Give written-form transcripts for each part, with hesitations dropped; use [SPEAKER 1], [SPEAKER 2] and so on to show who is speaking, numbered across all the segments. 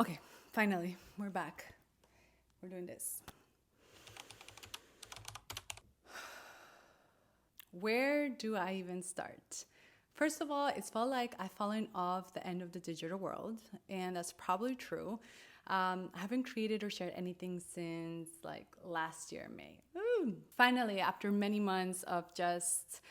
[SPEAKER 1] Okay, finally, we're back. We're doing this. Where do I even start? First of all, it's felt like I've fallen off the end of the digital world, and that's probably true. I haven't created or shared anything since like last year, May. Ooh. Finally, after many months of just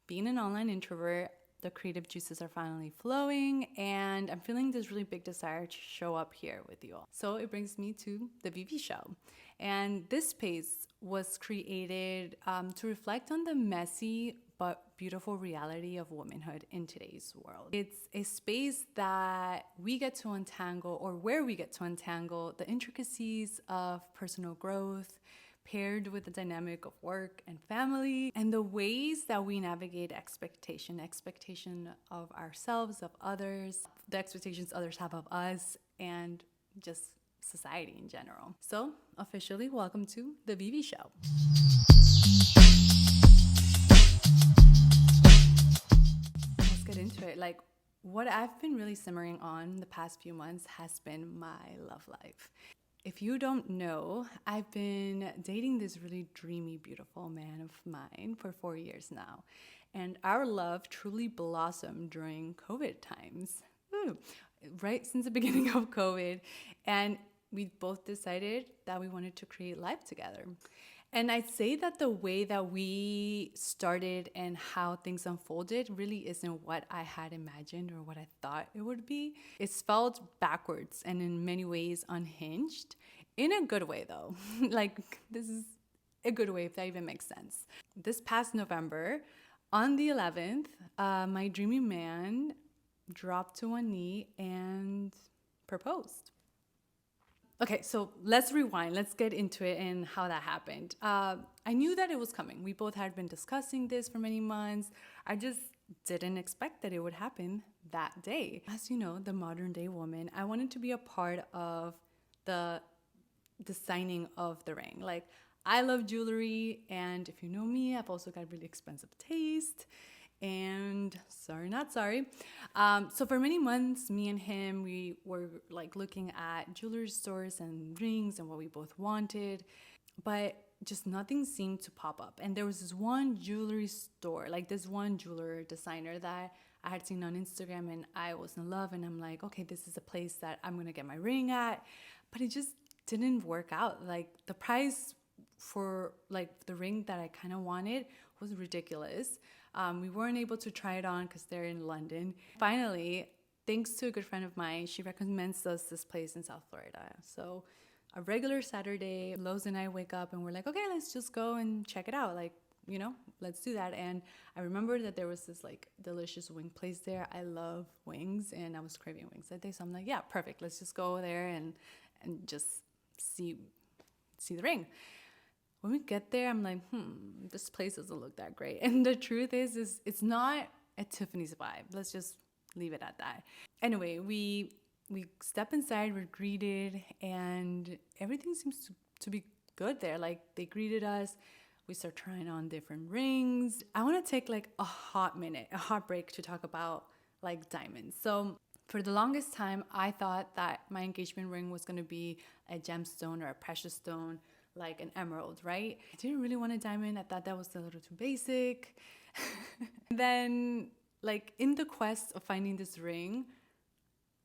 [SPEAKER 1] being an online introvert, the creative juices are finally flowing, and I'm feeling this really big desire to show up here with you all. So it brings me to the VV show. And this space was created to reflect on the messy but beautiful reality of womanhood in today's world. It's a space that we get to untangle, or where we get to untangle, the intricacies of personal growth, paired with the dynamic of work and family, and the ways that we navigate expectation of ourselves, of others, the expectations others have of us, and just society in general. So officially welcome to the VV show. Let's get into it. Like, what I've been really simmering on the past few months has been my love life. If you don't know, I've been dating this really dreamy, beautiful man of mine for 4 years now. And our love truly blossomed during COVID times. Ooh, right since the beginning of COVID. And we both decided that we wanted to create life together. And I'd say that the way that we started and how things unfolded really isn't what I had imagined or what I thought it would be. It's felt backwards and in many ways unhinged. In a good way, though. Like, this is a good way, if that even makes sense. This past November, on the 11th, my dreamy man dropped to one knee and proposed. Okay, so let's rewind. Let's get into it and how that happened. I knew that it was coming. We both had been discussing this for many months. I just didn't expect that it would happen that day. As you know, the modern day woman, I wanted to be a part of the signing of the ring. Like, I love jewelry, and if you know me, I've also got really expensive taste. And sorry, not sorry. So for many months, me and him, we were like looking at jewelry stores and rings and what we both wanted, but just nothing seemed to pop up. And there was this one jewelry store, like this one jeweler designer that I had seen on Instagram, and I was in love. And I'm like, okay, this is a place that I'm gonna get my ring at. But it just didn't work out. Like, the price for like the ring that I kind of wanted was ridiculous. We weren't able to try it on because they're in London. Finally, thanks to a good friend of mine, she recommends us this place in South Florida. So a regular Saturday, Lowe's and I wake up and we're like, okay, let's just go and check it out. Like, let's do that. And I remember that there was this like delicious wing place there. I love wings, and I was craving wings that day. So I'm like, yeah, perfect. Let's just go there and just see the ring. When we get there, I'm like, this place doesn't look that great. And the truth is it's not a Tiffany's vibe. Let's just leave it at that. Anyway, we step inside, we're greeted, and everything seems to be good there. Like, they greeted us. We start trying on different rings. I want to take like a hot break to talk about like diamonds. So for the longest time, I thought that my engagement ring was going to be a gemstone or a precious stone, like an emerald, right? I didn't really want a diamond. I thought that was a little too basic. Then, like, in the quest of finding this ring,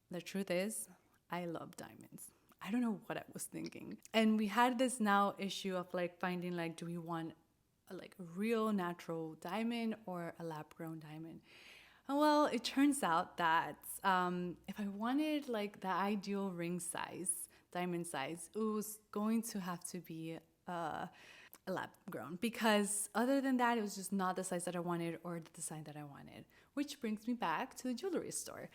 [SPEAKER 1] the truth is, I love diamonds. I don't know what I was thinking. And we had this now issue of like finding, like, do we want like a real natural diamond or a lab grown diamond? Well, it turns out that if I wanted like the ideal ring size, diamond size, it was going to have to be a lab grown, because other than that, it was just not the size that I wanted or the design that I wanted. Which brings me back to the jewelry store.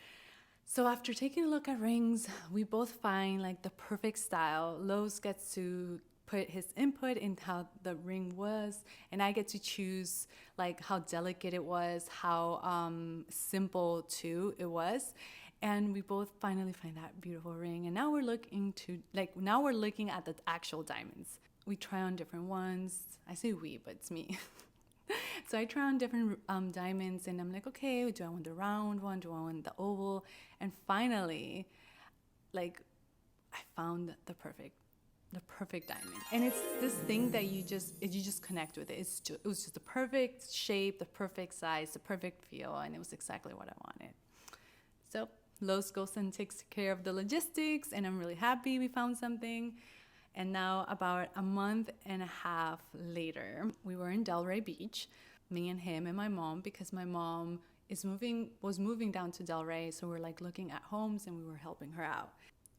[SPEAKER 1] So after taking a look at rings, we both find like the perfect style. Lowe's gets to put his input in how the ring was, and I get to choose like how delicate it was, how simple too it was. And we both finally find that beautiful ring. And now we're looking at the actual diamonds. We try on different ones. I say we, but it's me. So I try on different diamonds, and I'm like, okay, do I want the round one? Do I want the oval? And finally, like, I found the perfect diamond. And it's this thing that you just connect with it. It was just the perfect shape, the perfect size, the perfect feel, and it was exactly what I wanted. So Lowe's goes and takes care of the logistics, and I'm really happy we found something. And now, about a month and a half later, we were in Delray Beach, me and him and my mom, because my mom was moving down to Delray, so we're like looking at homes and we were helping her out.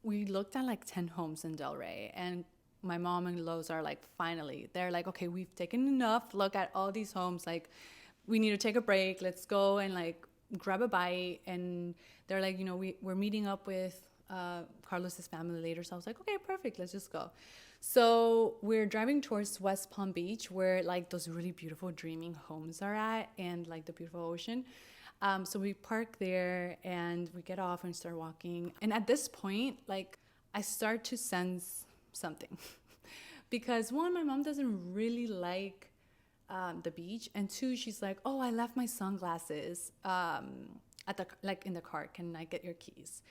[SPEAKER 1] We looked at like 10 homes in Delray, and my mom and Lowe's are like, finally, they're like, okay, we've taken enough look at all these homes, like we need to take a break, let's go and like grab a bite. And they're like, we're meeting up with Carlos's family later. So I was like, okay, perfect, let's just go. So we're driving towards West Palm Beach, where like those really beautiful dreaming homes are at, and like the beautiful ocean. So we park there and we get off and start walking. And at this point, like I start to sense something because one, my mom doesn't really like the beach, and two, she's like, oh, I left my sunglasses in the car. Can I get your keys?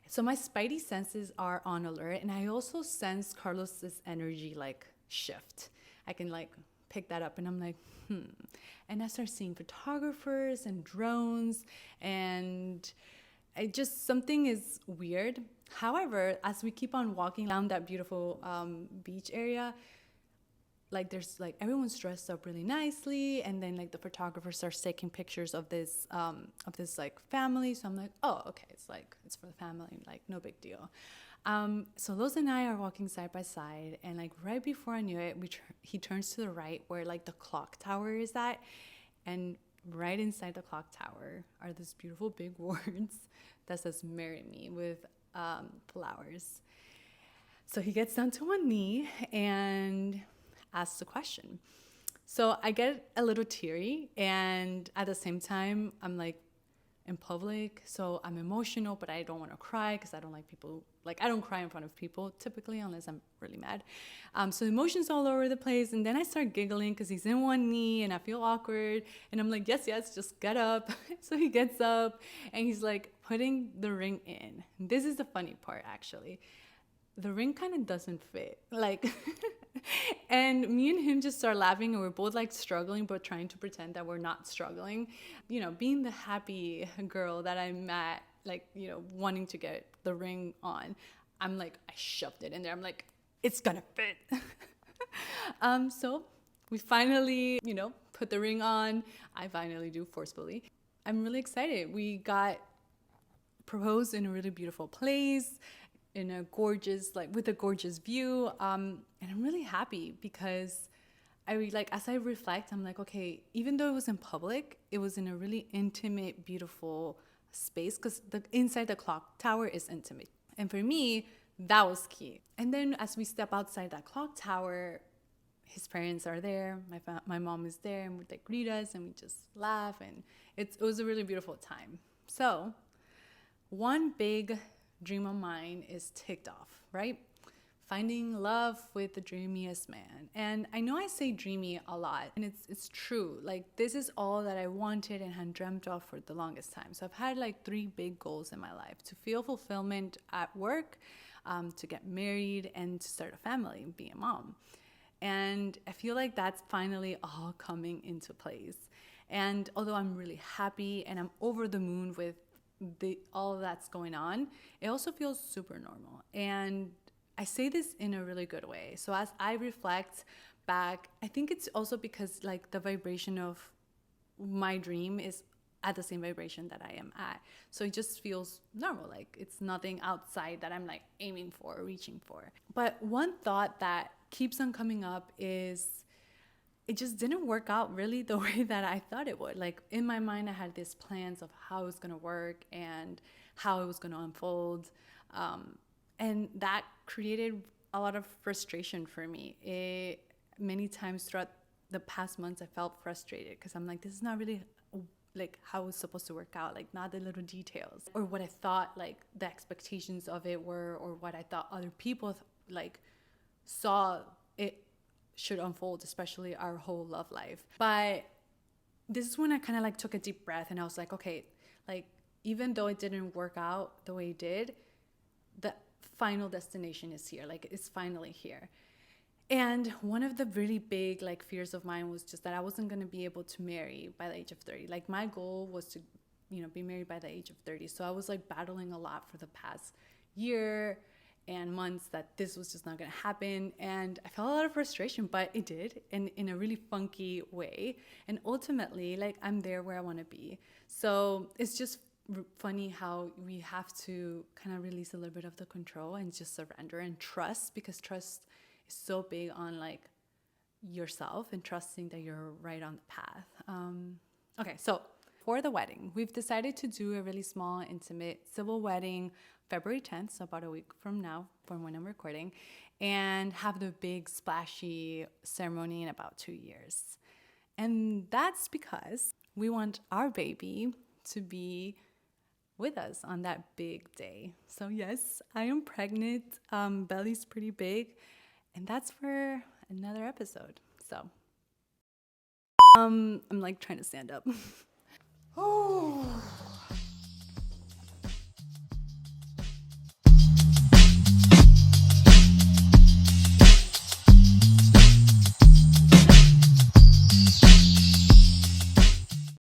[SPEAKER 1] So my spidey senses are on alert, and I also sense Carlos's energy like shift. I can like pick that up, and I'm like, And I start seeing photographers and drones, and something is weird. However, as we keep on walking down that beautiful beach area, like there's like everyone's dressed up really nicely, and then like the photographer starts taking pictures of this like family. So I'm like, oh, okay, it's for the family, like no big deal. So Lowe's and I are walking side by side, and like right before I knew it, he turns to the right where like the clock tower is at, and right inside the clock tower are these beautiful big words that says "Marry Me" with flowers. So he gets down to one knee and asks a question. So I get a little teary, and at the same time, I'm like in public, so I'm emotional, but I don't want to cry because I don't like people, like I don't cry in front of people typically unless I'm really mad. So emotions all over the place, and then I start giggling because he's in one knee and I feel awkward, and I'm like, yes, just get up. So he gets up and he's like putting the ring in. This is the funny part, actually. The ring kind of doesn't fit, like and me and him just start laughing, and we're both like struggling but trying to pretend that we're not struggling, being the happy girl that I'm at, like wanting to get the ring on. I'm like, I shoved it in there, I'm like, it's gonna fit. So we finally put the ring on. I finally do, forcefully. I'm really excited. We got proposed in a really beautiful place, in a gorgeous, with a gorgeous view. And I'm really happy because as I reflect, I'm like, okay, even though it was in public, it was in a really intimate, beautiful space, because inside the clock tower is intimate. And for me, that was key. And then as we step outside that clock tower, his parents are there, my mom is there, and they greet us and we just laugh, and it was a really beautiful time. So one big dream of mine is ticked off, right? Finding love with the dreamiest man. And I know I say dreamy a lot, and it's true. Like, this is all that I wanted and had dreamt of for the longest time. So I've had like 3 big goals in my life: to feel fulfillment at work, to get married, and to start a family and be a mom. And I feel like that's finally all coming into place. And although I'm really happy and I'm over the moon with all of that's going on, it also feels super normal. And I say this in a really good way. So as I reflect back, I think it's also because like the vibration of my dream is at the same vibration that I am at. So it just feels normal. Like it's nothing outside that I'm like aiming for or reaching for. But one thought that keeps on coming up is it just didn't work out really the way that I thought it would. Like in my mind, I had these plans of how it was going to work and how it was going to unfold. And that created a lot of frustration for me. Many times throughout the past months, I felt frustrated because I'm like, this is not really like how it's supposed to work out, like not the little details or what I thought like the expectations of it were, or what I thought other people like saw it should unfold, especially our whole love life. But this is when I kind of like took a deep breath, and I was like, okay, like even though it didn't work out the way it did, final destination is here. Like, it's finally here. And one of the really big like fears of mine was just that I wasn't going to be able to marry by the age of 30. Like, my goal was to, be married by the age of 30. So I was like battling a lot for the past year and months that this was just not going to happen. And I felt a lot of frustration, but it did, and in a really funky way. And ultimately, like, I'm there where I want to be. So it's just funny how we have to kind of release a little bit of the control and just surrender and trust, because trust is so big on like yourself and trusting that you're right on the path. Okay, so for the wedding, we've decided to do a really small, intimate civil wedding February 10th, so about a week from now, from when I'm recording, and have the big splashy ceremony in about 2 years. And that's because we want our baby to be with us on that big day. So yes, I am pregnant. Belly's pretty big, and that's for another episode. So I'm like trying to stand up. Oh.